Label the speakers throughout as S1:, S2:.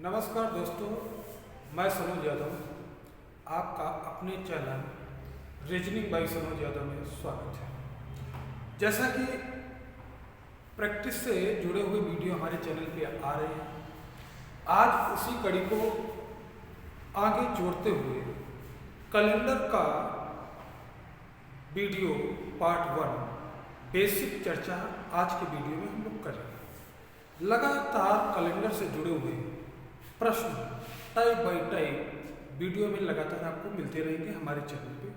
S1: नमस्कार दोस्तों, मैं सनोज यादव आपका अपने channel reasoning bye Sanoj Yadav में स्वागत है। जैसा कि प्रैक्टिस से जुड़े हुए वीडियो हमारे चैनल पे आ रहे हैं, आज उसी कड़ी को आगे जोड़ते हुए कैलेंडर का वीडियो पार्ट 1 बेसिक चर्चा आज के वीडियो में हम लोग करेंगे। लगातार कैलेंडर से जुड़े हुए प्रश्न टाइप बाय टाइप वीडियो में लगातार आपको मिलते रहेंगे हमारे चैनल पे।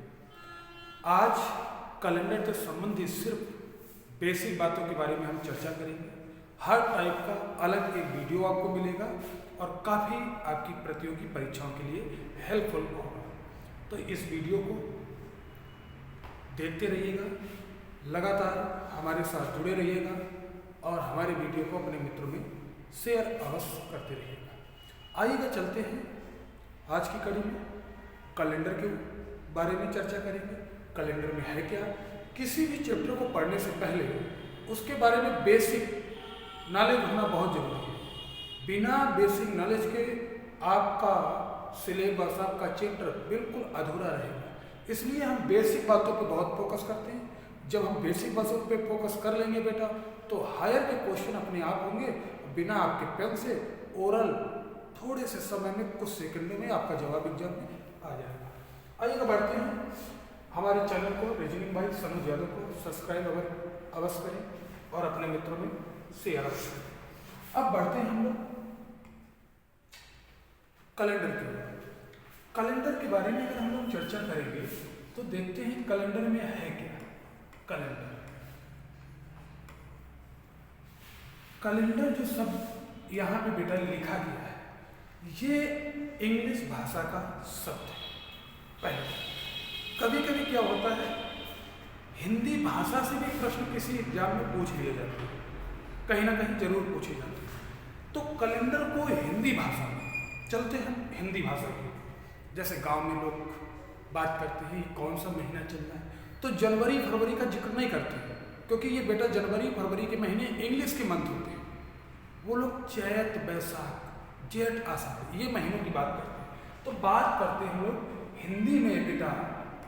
S1: आज कैलेंडर से संबंधित सिर्फ बेसिक बातों के बारे में हम चर्चा करेंगे। हर टाइप का अलग एक वीडियो आपको मिलेगा और काफ़ी आपकी प्रतियोगी परीक्षाओं के लिए हेल्पफुल होगा। तो इस वीडियो को देखते रहिएगा, लगातार हमारे साथ जुड़े रहिएगा और हमारे वीडियो को अपने मित्रों में शेयर अवश्य करते रहिएगा। आइएगा चलते हैं आज की कड़ी में कैलेंडर के बारे में चर्चा करेंगे। कैलेंडर में है क्या, किसी भी चैप्टर को पढ़ने से पहले उसके बारे में बेसिक नॉलेज होना बहुत जरूरी है। बिना बेसिक नॉलेज के आपका सिलेबस, आपका चैप्टर बिल्कुल अधूरा रहेगा। इसलिए हम बेसिक बातों पे बहुत फोकस करते हैं। जब हम बेसिक बातों पे फोकस कर लेंगे बेटा, तो हायर के क्वेश्चन अपने आप होंगे। बिना आपके पेन से ओरल थोड़े से समय में, कुछ सेकंडों में आपका जवाब एग्जाम में आ जाएगा। आइएगा बढ़ते हैं। हमारे चैनल को रीजनिंग बाय सनोज यादव को सब्सक्राइब अवश्य करें और अपने मित्रों में शेयर अवश्य करें। अब बढ़ते हैं हम लोग कैलेंडर के बारे में। कैलेंडर के बारे में अगर हम लोग चर्चा करेंगे तो देखते हैं कैलेंडर में है क्या। कैलेंडर जो शब्द यहाँ पे बेटा लिखा गया है, ये इंग्लिश भाषा का शब्द है। पहले कभी कभी क्या होता है, हिंदी भाषा से भी प्रश्न किसी एग्जाम में पूछ लिए जाते हैं, कहीं ना कहीं जरूर पूछे जाते हैं। तो कैलेंडर को हिंदी भाषा में चलते हैं, हिंदी भाषा की। जैसे गांव में लोग बात करते हैं कौन सा महीना चल रहा है, तो जनवरी फरवरी का जिक्र नहीं करते हैं, क्योंकि ये बेटा जनवरी फरवरी के महीने इंग्लिश के मंथ होते हैं। वो लोग चैत बैसाख जेठ आषाढ़ ये महीनों की बात करते हैं। तो बात करते हैं लोग हिंदी में बेटा,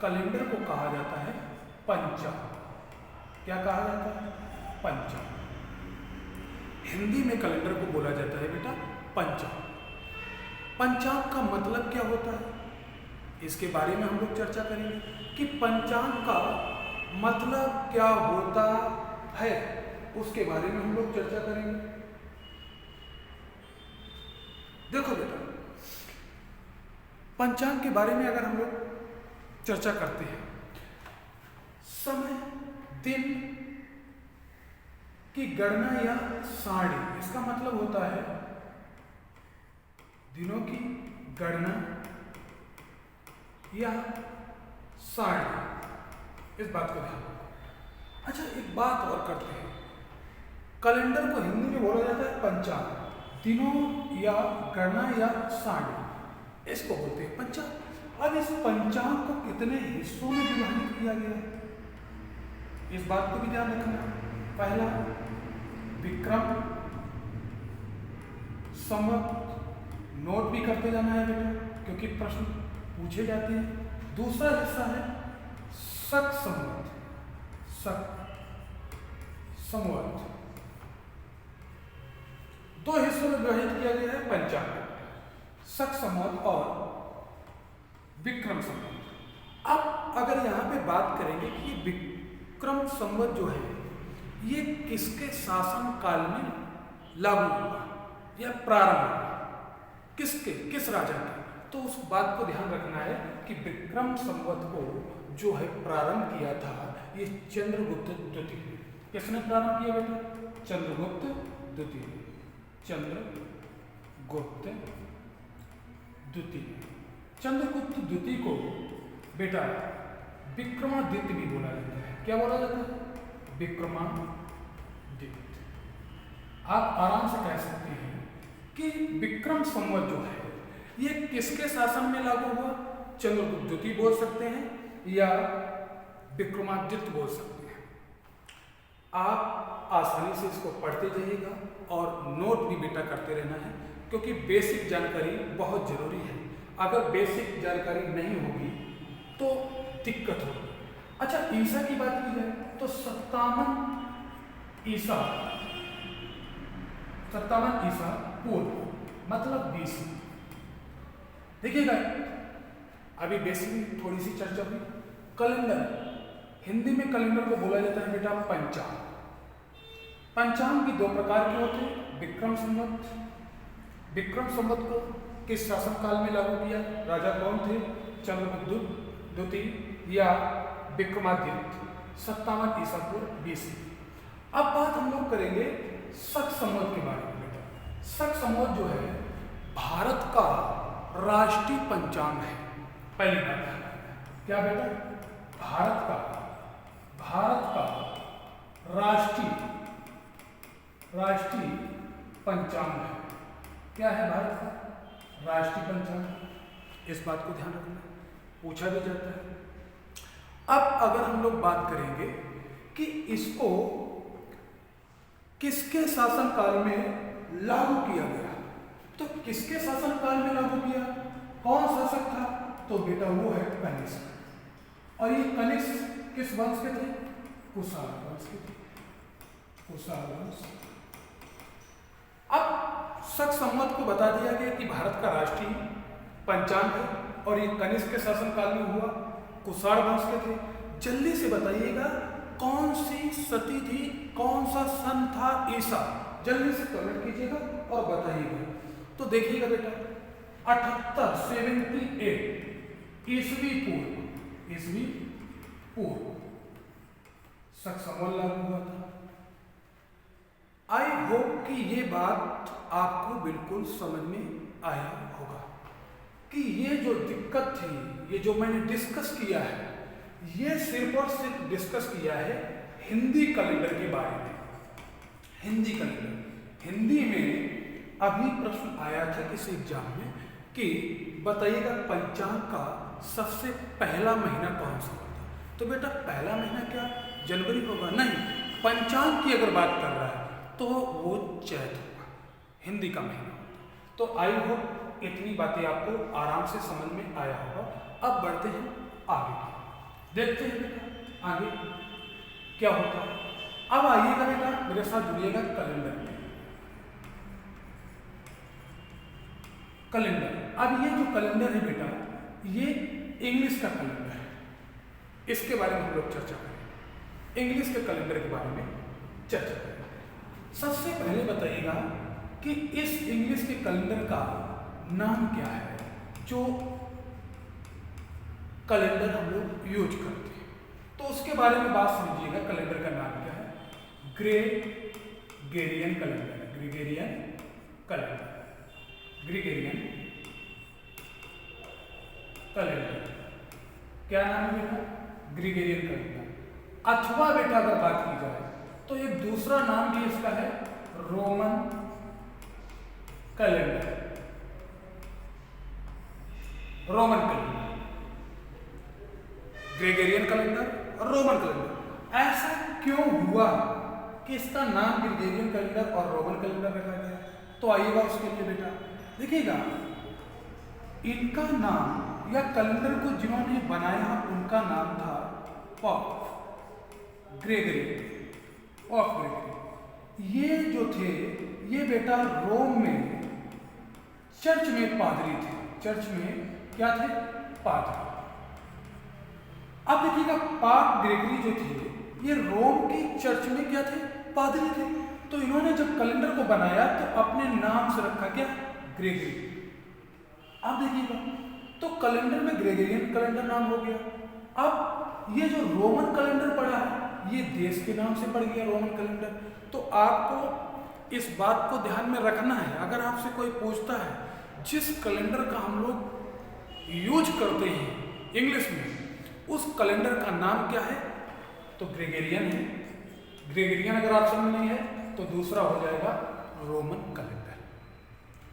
S1: कैलेंडर को कहा जाता है पंचांग। क्या कहा जाता है? पंचांग। हिंदी में कैलेंडर को बोला जाता है बेटा पंचांग। पंचांग का मतलब क्या होता है, इसके बारे में हम लोग चर्चा करेंगे कि पंचांग का मतलब क्या होता है, उसके बारे में हम लोग चर्चा करेंगे। देखो बेटा, पंचांग के बारे में अगर हम लोग चर्चा करते हैं, समय दिन की गणना या सारणी, इसका मतलब होता है दिनों की गणना या सारणी। इस बात को ध्यान रखो। अच्छा, एक बात और करते हैं। कैलेंडर को हिंदी में बोला जाता है पंचांग, दिनों या गणना या सारणी, इसको बोलते हैं पंचांग। अब इस पंचांग को कितने हिस्सों में विभाजित किया गया है, इस बात को भी ध्यान रखना। पहला विक्रम संवत, नोट भी करते जाना है बेटा, क्योंकि प्रश्न पूछे जाते हैं। दूसरा हिस्सा है शक संवत, शक संवत। दो हिस्सों में विभाजित किया गया है पंचांग, शक संवत और विक्रम संवत। अब अगर यहाँ पे बात करेंगे कि विक्रम संवत जो है ये किसके शासन काल में लागू हुआ या प्रारंभ हुआ, किस राजा के, तो उस बात को ध्यान रखना है कि विक्रम संवत को जो है प्रारंभ किया था ये चंद्रगुप्त द्वितीय ने। किसने प्रारंभ किया बेटा? चंद्रगुप्त द्वितीय। चंद्रगुप्त द्वितीय। चंद्रगुप्त द्वितीय को बेटा विक्रमादित्य भी बोला जाता है। क्या बोला जाता है? विक्रमादित्य। आप आराम से कह सकते हैं कि विक्रम संवत जो है ये किसके शासन में लागू हुआ? चंद्रगुप्त द्वितीय बोल सकते हैं या विक्रमादित्य बोल सकते हैं। आप आसानी से इसको पढ़ते जाइएगा और नोट भी बेटा करते रहना है, क्योंकि बेसिक जानकारी बहुत जरूरी है। अगर बेसिक जानकारी नहीं होगी तो दिक्कत होगी। अच्छा, ईसा की बात की जाए तो 57 ईसा पूर्व मतलब 20। देखिएगा, अभी बेसिक में थोड़ी सी चर्चा हुई। कैलेंडर, हिंदी में कैलेंडर को बोला जाता है बेटा पंचांग। पंचांग भी दो प्रकार के होते हैं। विक्रम संवत को किस शासनकाल में लागू किया? राजा कौन थे? चंद्रगुप्त द्वितीय या विक्रमादित्य। 57 ईसा पूर्व 20। अब बात हम लोग करेंगे शक संवत के बारे में बेटा। शक संवत जो है भारत का राष्ट्रीय पंचांग है। पहली बात क्या बेटा? भारत का राष्ट्रीय पंचांग है। क्या है भारत का राष्ट्रीय पंचांग? इस बात को ध्यान रखना, पूछा भी जाता है। अब अगर हम लोग बात करेंगे कि इसको किसके शासनकाल में लागू किया गया, तो किसके शासनकाल में लागू किया? कौन शासक था? तो बेटा वो है कनिष्क। और ये कनिष्क किस वंश के थे? कुषाण वंश के थे। कुषाण वंश। अब शक संवत को बता दिया गया कि भारत का राष्ट्रीय पंचांग है और ये कनिष्क के शासनकाल में हुआ, कुषाण वंश के थे। जल्दी से बताइएगा कौन सी सती थी, कौन सा सन था ईसा? जल्दी से कमेंट कीजिएगा और बताइएगा। तो देखिएगा बेटा 78 ईसवी पूर्व शक संवत लागू हुआ था। आई होप कि ये बात आपको बिल्कुल समझ में आया होगा कि ये जो दिक्कत थी, ये जो मैंने डिस्कस किया है, ये सिर्फ और सिर्फ डिस्कस किया है हिंदी कैलेंडर के बारे में। हिंदी कैलेंडर, हिंदी में अभी प्रश्न आया था किसी एग्जाम में कि बताइएगा पंचांग का सबसे पहला महीना कौन सा होता? तो बेटा पहला महीना क्या जनवरी होगा? नहीं, पंचांग की अगर बात कर रहा है तो वो चैत होगा, हिंदी का महीना होता। तो आई होप इतनी बातें आपको आराम से समझ में आया होगा। अब बढ़ते हैं आगे, देखते हैं बेटा आगे क्या होता है। अब आइएगा बेटा मेरे साथ जुड़िएगा कैलेंडर में। कैलेंडर, अब ये जो कैलेंडर है बेटा ये इंग्लिश का कैलेंडर है। इसके बारे में हम लोग चर्चा करेंगे, इंग्लिश के कैलेंडर के बारे में चर्चा करेंगे। सबसे पहले बताइएगा कि इस इंग्लिश के कैलेंडर का नाम क्या है जो कैलेंडर हम लोग यूज करते हैं। तो उसके बारे में बात समझिएगा। कैलेंडर का नाम क्या है? Gregorian calendar. Gregorian calendar, Gregorian calendar क्या नाम है बेटा? Gregorian calendar. अथवा बेटा अगर बात की जाए तो एक दूसरा नाम भी इसका है Roman calendar. Roman calendar, Gregorian calendar और रोमन कैलेंडर। ऐसा क्यों हुआ कि इसका नाम ग्रेगोरियन कैलेंडर और रोमन कैलेंडर रखा गया? तो आइएगा उसके लिए बेटा देखिएगा, इनका नाम या कैलेंडर को जिन्होंने बनाया उनका नाम था पॉप ग्रेगरी। ये जो थे ये बेटा रोम में चर्च में पादरी थे। चर्च में क्या थे? पादरी। अब देखिएगा पाप ग्रेगरी जो थे ये रोम की चर्च में क्या थे? पादरी थे। तो इन्होंने जब कैलेंडर को बनाया तो अपने नाम से रखा क्या? ग्रेगरी। अब देखिएगा तो कैलेंडर में ग्रेगोरियन कैलेंडर नाम हो गया। अब ये जो रोमन कैलेंडर पड़ा है ये देश के नाम से पड़ गया रोमन कैलेंडर। तो आपको इस बात को ध्यान में रखना है, अगर आपसे कोई पूछता है जिस कैलेंडर का हम लोग यूज करते हैं इंग्लिश में उस कैलेंडर का नाम क्या है? तो ग्रेगोरियन है। ग्रेगोरियन अगर ऑप्शन में नहीं है तो दूसरा हो जाएगा रोमन कैलेंडर।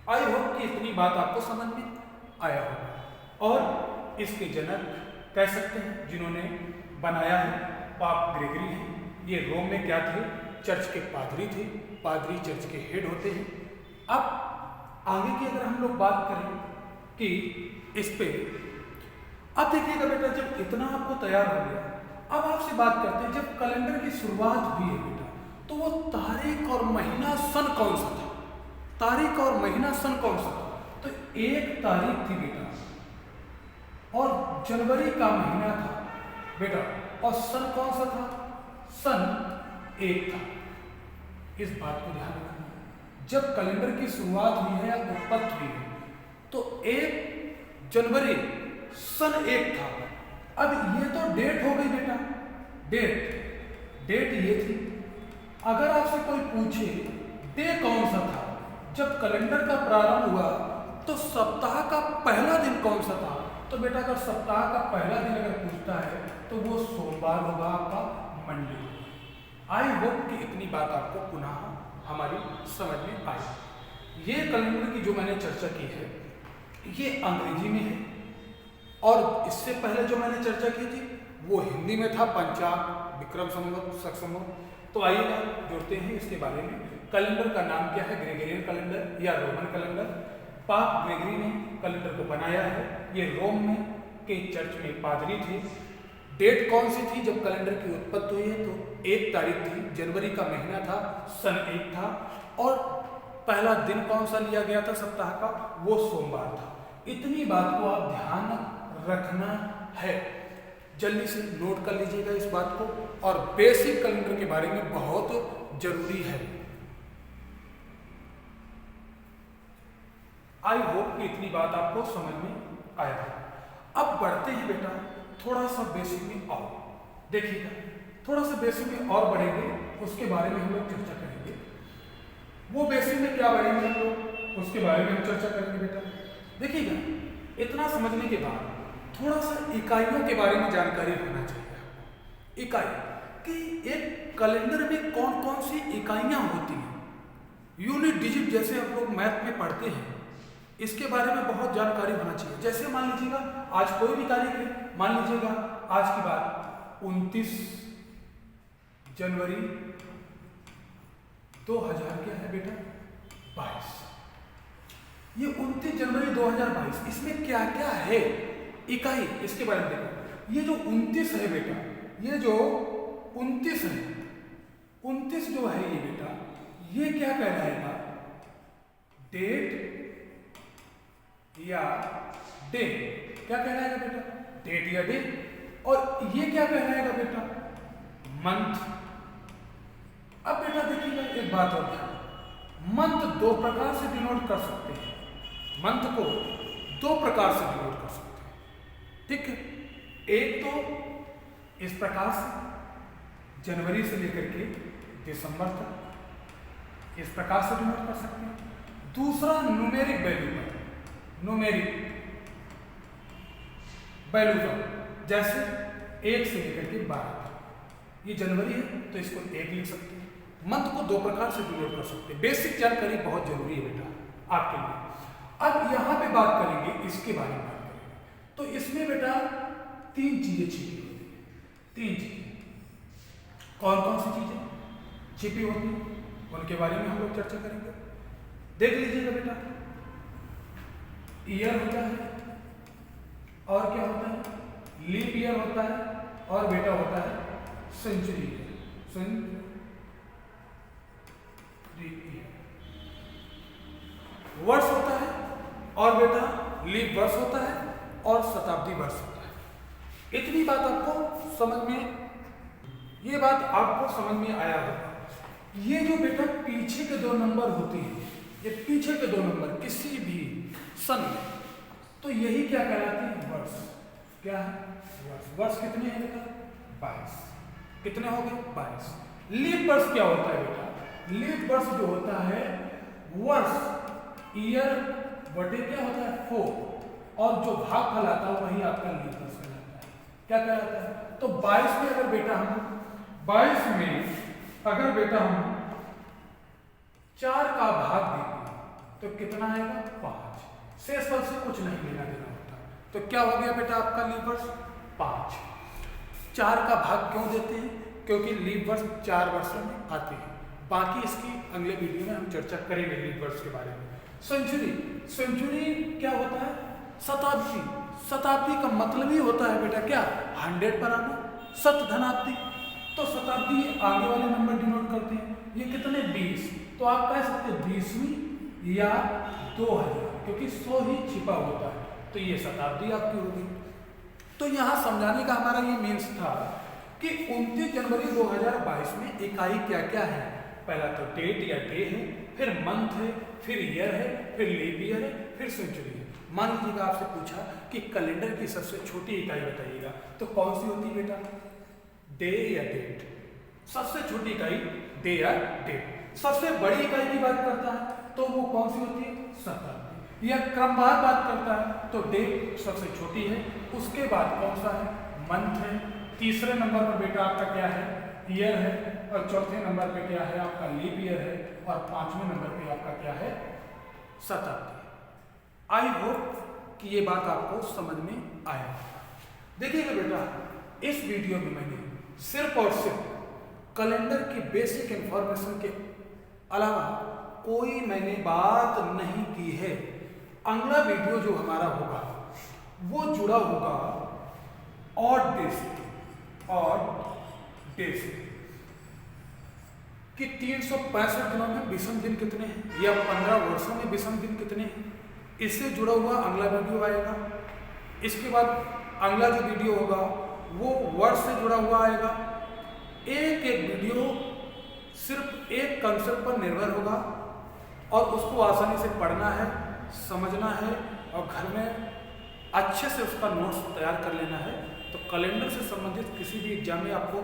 S1: आई होप कि इतनी बात आपको समझ में आया होगा। और इसके जनक कह सकते हैं जिन्होंने बनाया है पाप ग्रेगरी हैं। ये रोम में क्या थे? चर्च के पादरी थे। पादरी चर्च के हेड होते हैं। अब आगे की अगर हम लोग बात करें कि इस पे, अब देखिएगा बेटा, जब इतना आपको तैयार हो गया, अब आपसे बात करते हैं जब कैलेंडर की शुरुआत हुई है बेटा, तो वो तारीख और महीना सन कौन सा था? तारीख और महीना सन कौन सा था? तो 1 तारीख थी बेटा, और जनवरी का महीना था बेटा, और सन कौन सा था? सन 1 था। इस बात को ध्यान रखना, जब कैलेंडर की शुरुआत हुई है या उत्पत्ति हुई है, तो 1 जनवरी सन 1 था। अब ये तो डेट हो गई बेटा, डेट ये थी। अगर आपसे कोई पूछे डे कौन सा था जब कैलेंडर का प्रारंभ हुआ, तो सप्ताह का पहला दिन कौन सा था? तो बेटा अगर सप्ताह का पहला दिन अगर पूछता है तो वो सोमवार होगा, आपका मंडे। आई होप कि इतनी बात आपको पुनः हमारी समझ में आई। ये कैलेंडर की जो मैंने चर्चा की है ये अंग्रेजी में है, और इससे पहले जो मैंने चर्चा की थी वो हिंदी में था, पंचांग, विक्रम संवत, शक संवत। तो आइएगा जोड़ते हैं इसके बारे में। कैलेंडर का नाम क्या है? ग्रेगोरियन कैलेंडर या रोमन कैलेंडर। पाप ग्रेगरी ने कैलेंडर को बनाया है। ये रोम में के चर्च में पादरी थे। डेट कौन सी थी जब कैलेंडर की उत्पत्ति हुई है? तो 1 तारीख थी, जनवरी का महीना था, सन 1 था, और पहला दिन कौन सा लिया गया था सप्ताह का? वो सोमवार था। इतनी बात को आप ध्यान रखना है, जल्दी से नोट कर लीजिएगा इस बात को, और बेसिक कैलेंडर के बारे में बहुत जरूरी है। आई होप कि इतनी बात आपको समझ में आया है। अब बढ़ते हैं बेटा थोड़ा सा बेसिक में और, देखिएगा थोड़ा सा बेसिक में और बढ़ेंगे, उसके बारे में हम लोग चर्चा करेंगे। वो बेसिक में क्या बढ़ेंगे हम लोग, उसके बारे में हम चर्चा करेंगे बेटा। देखिएगा इतना समझने के बाद थोड़ा सा इकाइयों के बारे में जानकारी होना चाहिए। इकाई कि एक कैलेंडर में कौन कौन सी इकाइयाँ होती हैं, यूनिट डिजिट जैसे हम लोग मैथ में पढ़ते हैं, इसके बारे में बहुत जानकारी होना चाहिए। जैसे मान लीजिएगा आज कोई भी तारीख है, मान लीजिएगा आज की बात 29 जनवरी 2000 क्या है बेटा 22। ये 29 जनवरी 2022, इसमें क्या क्या है इकाई, इसके बारे में देखो। ये जो 29 है बेटा, ये जो 29 है, 29 जो है ये बेटा, ये क्या कहलाएगा? डेट या डे। क्या कहलाएगा बेटा? डेट या डे। और ये क्या कहलाएगा बेटा? मंथ। अब बेटा देखिएगा एक बात और ध्यान, मंथ 2 प्रकार से डिनोट कर सकते हैं, मंथ को 2 प्रकार से डिनोट कर सकते हैं, ठीक है। एक तो इस प्रकार से जनवरी से लेकर के दिसंबर तक इस प्रकार से डिनोट कर सकते हैं। दूसरा न्यूमेरिक वैल्यू पर, न्यूमेरिक वैल्यू पर, जैसे 1 से लेकर के 12 तक। ये जनवरी है तो इसको 1 लिख सकते हैं। मंथ को 2 प्रकार से डिनोट कर सकते हैं। बेसिक जानकारी बहुत जरूरी है बेटा आपके लिए। अब यहाँ पे बात करेंगे, इसके बारे में बात करेंगे। तो इसमें बेटा 3 चीजें छिपी होती है। 3 चीजें कौन कौन सी चीजें छिपी होती हैं, उनके बारे में हम लोग चर्चा करेंगे। देख लीजिएगा बेटा, ईयर होता है, और क्या होता है? लीप ईयर होता है, और बेटा होता है सेंचुरी ईयर। वर्ष होता है, और बेटा लीप वर्ष होता है, और शताब्दी वर्ष होता है। इतनी बात आपको समझ में, ये बात आपको समझ में आया होगा। ये जो बेटा पीछे के 2 नंबर होते हैं, ये पीछे के 2 नंबर किसी भी सन में, तो यही क्या कहलाती है? वर्ष। क्या है? वर्ष। वर्ष कितने हैं बेटा? 22। कितने हो गए? 22। लीप वर्ष क्या होता है बेटा? लीप वर्ष जो होता है, वर्ष ईयर बटे क्या होता है 4, और जो भाग फैलाता है वही आपका लीप वर्ष कहलाता है। क्या कहलाता है? तो 22 में अगर बेटा हम 22 में अगर बेटा हम 4 का भाग देंगे तो कितना आएगा? 5। शेष वर्ष से कुछ नहीं लेना देना होता। तो क्या हो गया बेटा आपका लीप वर्ष? 5। 4 का भाग क्यों देते हैं? क्योंकि लीप वर्ष 4 वर्षों में आते हैं। बाकी इसकी अगले वीडियो में हम चर्चा करेंगे लीप वर्ष के बारे में। सेंचुरी, सेंचुरी क्या होता है? शताब्दी। शताब्दी का मतलब ही होता है बेटा क्या? 100 पर आना, शत धनाब्दी। तो शताब्दी आगे वाले नंबर डिनोट करते हैं। ये कितने? 20। तो आप कह सकते हैं 20वीं या 2000, क्योंकि 100 ही छिपा होता है। तो ये शताब्दी आपकी होगी। तो यहाँ समझाने का हमारा ये मीन्स था कि 29 जनवरी 2022 में इकाई क्या क्या है। पहला तो डेट या डे है, फिर मंथ है, फिर ईयर है, फिर लीप ईयर है, फिर सेंचुरी है। मान लीजिएगा आपसे पूछा कि कैलेंडर की सबसे छोटी इकाई बताइएगा, तो कौन सी होती है बेटा? डे या डेट। सबसे छोटी इकाई डे या डेट। सबसे बड़ी इकाई की बात करता है तो वो कौन सी होती है? शताब्दी। या क्रमवार बात करता है तो डे सबसे छोटी है, उसके बाद कौन सा है? मंथ है, तीसरे नंबर पर बेटा आपका क्या है? ईयर है, और चौथे नंबर पे क्या है? आपका लीप ईयर है, और पांचवें नंबर पे आपका क्या है? शताब्दी। आई होप कि ये बात आपको समझ में आया। देखिएगा बेटा, इस वीडियो में मैंने सिर्फ और सिर्फ कैलेंडर की बेसिक इंफॉर्मेशन के अलावा कोई मैंने बात नहीं की है। अगला वीडियो जो हमारा होगा वो जुड़ा होगा ऑड डे से, ऑड डे से कि 365 दिनों में विषम दिन कितने हैं, या 15 वर्षों में विषम दिन कितने हैं। इससे जुड़ा हुआ अगला वीडियो आएगा। इसके बाद अगला जो वीडियो होगा वो वर्ष से जुड़ा हुआ आएगा। एक एक वीडियो सिर्फ एक कंसेप्ट पर निर्भर होगा, और उसको आसानी से पढ़ना है, समझना है, और घर में अच्छे से उसका नोट्स तैयार कर लेना है। तो कैलेंडर से संबंधित किसी भी एग्जाम में आपको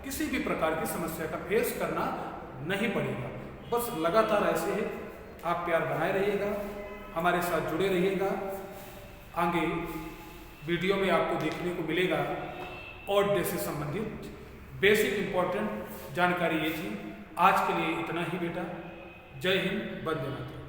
S1: किसी भी प्रकार की समस्या का फेस करना नहीं पड़ेगा। बस लगातार ऐसे ही आप प्यार बनाए रहिएगा, हमारे साथ जुड़े रहिएगा। आगे वीडियो में आपको देखने को मिलेगा ऑड डे से संबंधित बेसिक इंपॉर्टेंट जानकारी। ये थी आज के लिए, इतना ही बेटा। जय हिंद, वंदे मातरम।